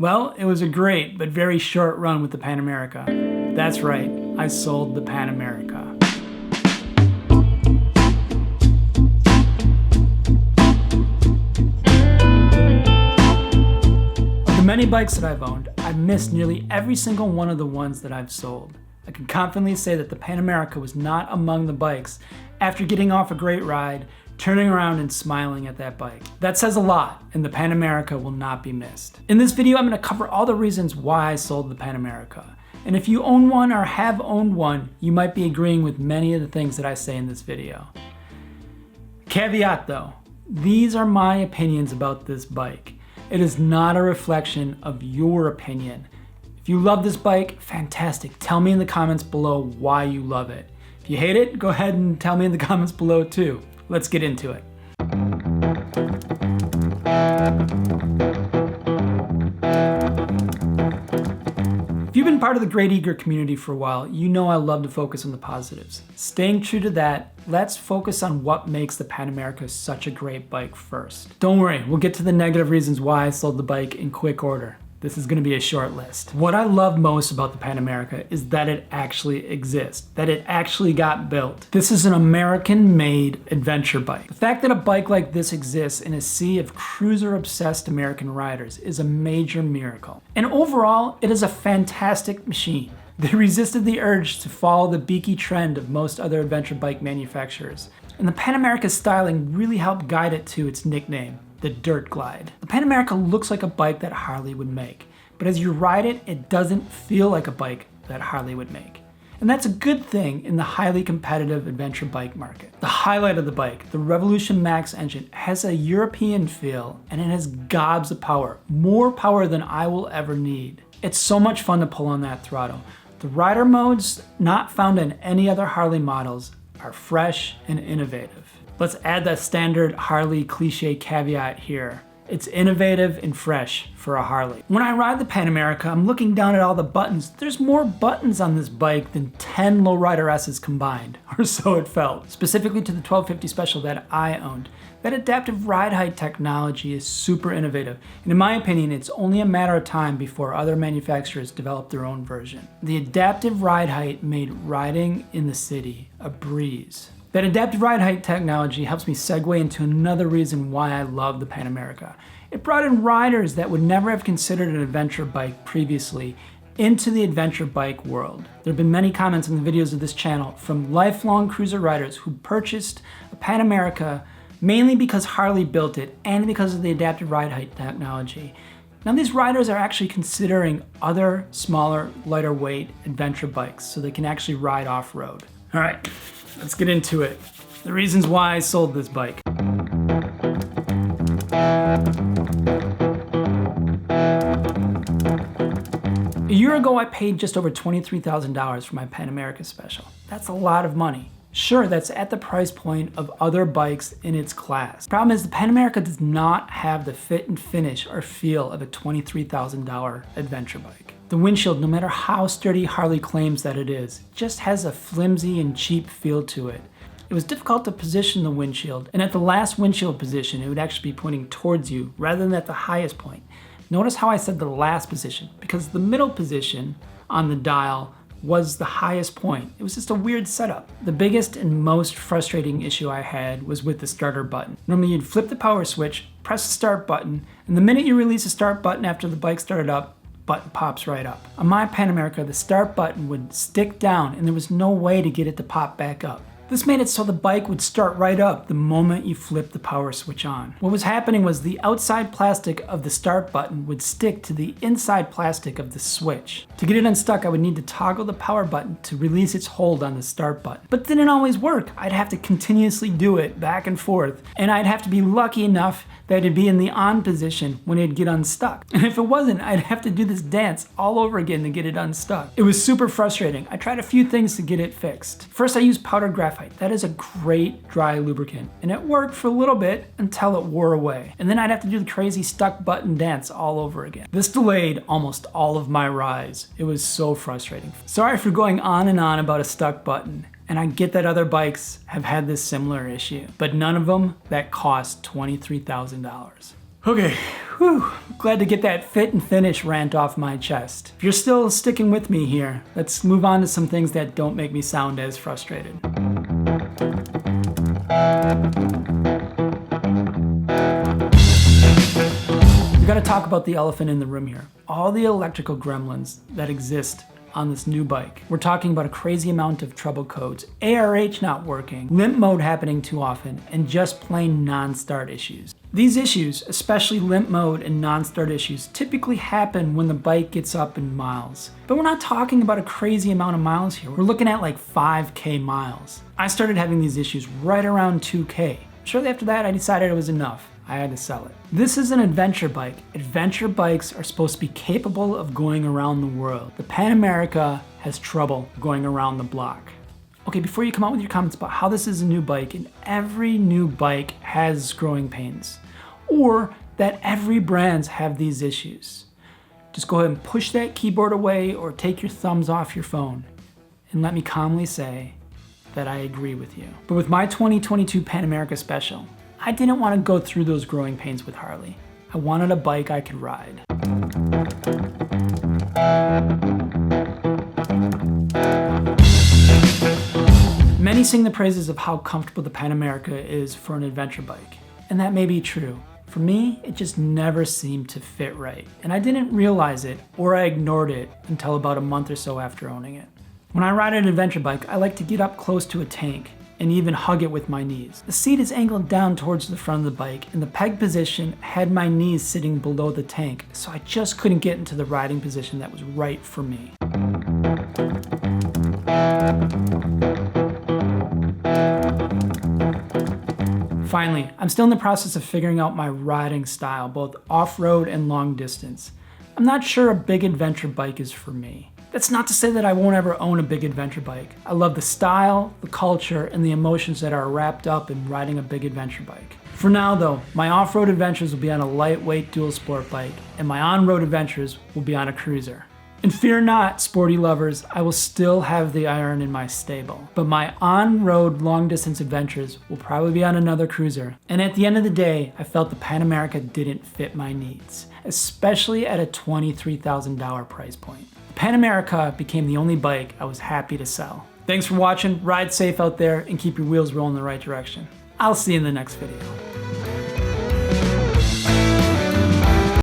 Well, it was a great but very short run with the Pan America. That's right, I sold the Pan America. Of the many bikes that I've owned, I've missed nearly every single one of the ones that I've sold. I can confidently say that the Pan America was not among the bikes after getting off a great ride, turning around and smiling at that bike. That says a lot, and the Pan America will not be missed. In this video, I'm going to cover all the reasons why I sold the Pan America. And if you own one or have owned one, you might be agreeing with many of the things that I say in this video. Caveat though, these are my opinions about this bike. It is not a reflection of your opinion. If you love this bike, fantastic. Tell me in the comments below why you love it. If you hate it, go ahead and tell me in the comments below too. Let's get into it. If you've been part of the Great Eager community for a while, you know I love to focus on the positives. Staying true to that, let's focus on what makes the Pan America such a great bike first. Don't worry, we'll get to the negative reasons why I sold the bike in quick order. This is going to be a short list. What I love most about the Pan America is that it actually exists, that it actually got built. This is an American-made adventure bike. The fact that a bike like this exists in a sea of cruiser-obsessed American riders is a major miracle. And overall, it is a fantastic machine. They resisted the urge to follow the beaky trend of most other adventure bike manufacturers. And the Pan America's styling really helped guide it to its nickname, the Dirt Glide. The Pan America looks like a bike that Harley would make, but as you ride it, it doesn't feel like a bike that Harley would make. And that's a good thing in the highly competitive adventure bike market. The highlight of the bike, the Revolution Max engine, has a European feel and it has gobs of power, more power than I will ever need. It's so much fun to pull on that throttle. The rider modes not found in any other Harley models are fresh and innovative. Let's add that standard Harley cliche caveat here. It's innovative and fresh for a Harley. When I ride the Pan America, I'm looking down at all the buttons. There's more buttons on this bike than 10 Lowrider S's combined, or so it felt. Specifically to the 1250 Special that I owned. That adaptive ride height technology is super innovative, and in my opinion, it's only a matter of time before other manufacturers develop their own version. The adaptive ride height made riding in the city a breeze. That adaptive ride height technology helps me segue into another reason why I love the Pan America. It brought in riders that would never have considered an adventure bike previously into the adventure bike world. There have been many comments in the videos of this channel from lifelong cruiser riders who purchased a Pan America mainly because Harley built it and because of the adaptive ride height technology. Now these riders are actually considering other smaller, lighter weight adventure bikes so they can actually ride off-road. All right. Let's get into it. The reasons why I sold this bike. A year ago, I paid just over $23,000 for my Pan America Special. That's a lot of money. Sure, that's at the price point of other bikes in its class. The problem is the Pan America does not have the fit and finish or feel of a $23,000 adventure bike. The windshield, no matter how sturdy Harley claims that it is, just has a flimsy and cheap feel to it. It was difficult to position the windshield, and at the last windshield position, it would actually be pointing towards you rather than at the highest point. Notice how I said the last position, because the middle position on the dial was the highest point. It was just a weird setup. The biggest and most frustrating issue I had was with the starter button. Normally you'd flip the power switch, press the start button, and the minute you release the start button after the bike started up, button pops right up. On my Pan America, the start button would stick down and there was no way to get it to pop back up. This made it so the bike would start right up the moment you flip the power switch on. What was happening was the outside plastic of the start button would stick to the inside plastic of the switch. To get it unstuck, I would need to toggle the power button to release its hold on the start button. But it didn't always work. I'd have to continuously do it back and forth, and I'd have to be lucky enough that it'd be in the on position when it'd get unstuck. And if it wasn't, I'd have to do this dance all over again to get it unstuck. It was super frustrating. I tried a few things to get it fixed. First, I used powdered graphite. That is a great dry lubricant, and it worked for a little bit until it wore away. And then I'd have to do the crazy stuck button dance all over again. This delayed almost all of my rides. It was so frustrating. Sorry for going on and on about a stuck button. And I get that other bikes have had this similar issue, but none of them that cost $23,000. Okay, whew. Glad to get that fit and finish rant off my chest. If you're still sticking with me here, let's move on to some things that don't make me sound as frustrated. We gotta talk about the elephant in the room here. All the electrical gremlins that exist on this new bike. We're talking about a crazy amount of trouble codes, ARH not working, limp mode happening too often, and just plain non-start issues. These issues, especially limp mode and non-start issues, typically happen when the bike gets up in miles. But we're not talking about a crazy amount of miles here. We're looking at like 5K miles. I started having these issues right around 2K. Shortly after that, I decided it was enough. I had to sell it. This is an adventure bike. Adventure bikes are supposed to be capable of going around the world. The Pan America has trouble going around the block. Okay, before you come out with your comments about how this is a new bike, and every new bike has growing pains, or that every brands have these issues, just go ahead and push that keyboard away or take your thumbs off your phone and let me calmly say that I agree with you. But with my 2022 Pan America Special, I didn't want to go through those growing pains with Harley. I wanted a bike I could ride. Many sing the praises of how comfortable the Pan America is for an adventure bike, and that may be true. For me, it just never seemed to fit right, and I didn't realize it, or I ignored it until about a month or so after owning it. When I ride an adventure bike, I like to get up close to a tank and even hug it with my knees. The seat is angled down towards the front of the bike, and the peg position had my knees sitting below the tank, so I just couldn't get into the riding position that was right for me. Finally, I'm still in the process of figuring out my riding style, both off-road and long distance. I'm not sure a big adventure bike is for me. That's not to say that I won't ever own a big adventure bike. I love the style, the culture, and the emotions that are wrapped up in riding a big adventure bike. For now though, my off-road adventures will be on a lightweight dual sport bike, and my on-road adventures will be on a cruiser. And fear not, sporty lovers, I will still have the iron in my stable. But my on-road long-distance adventures will probably be on another cruiser. And at the end of the day, I felt the Pan America didn't fit my needs, especially at a $23,000 price point. Pan America became the only bike I was happy to sell. Thanks for watching, ride safe out there, and keep your wheels rolling in the right direction. I'll see you in the next video.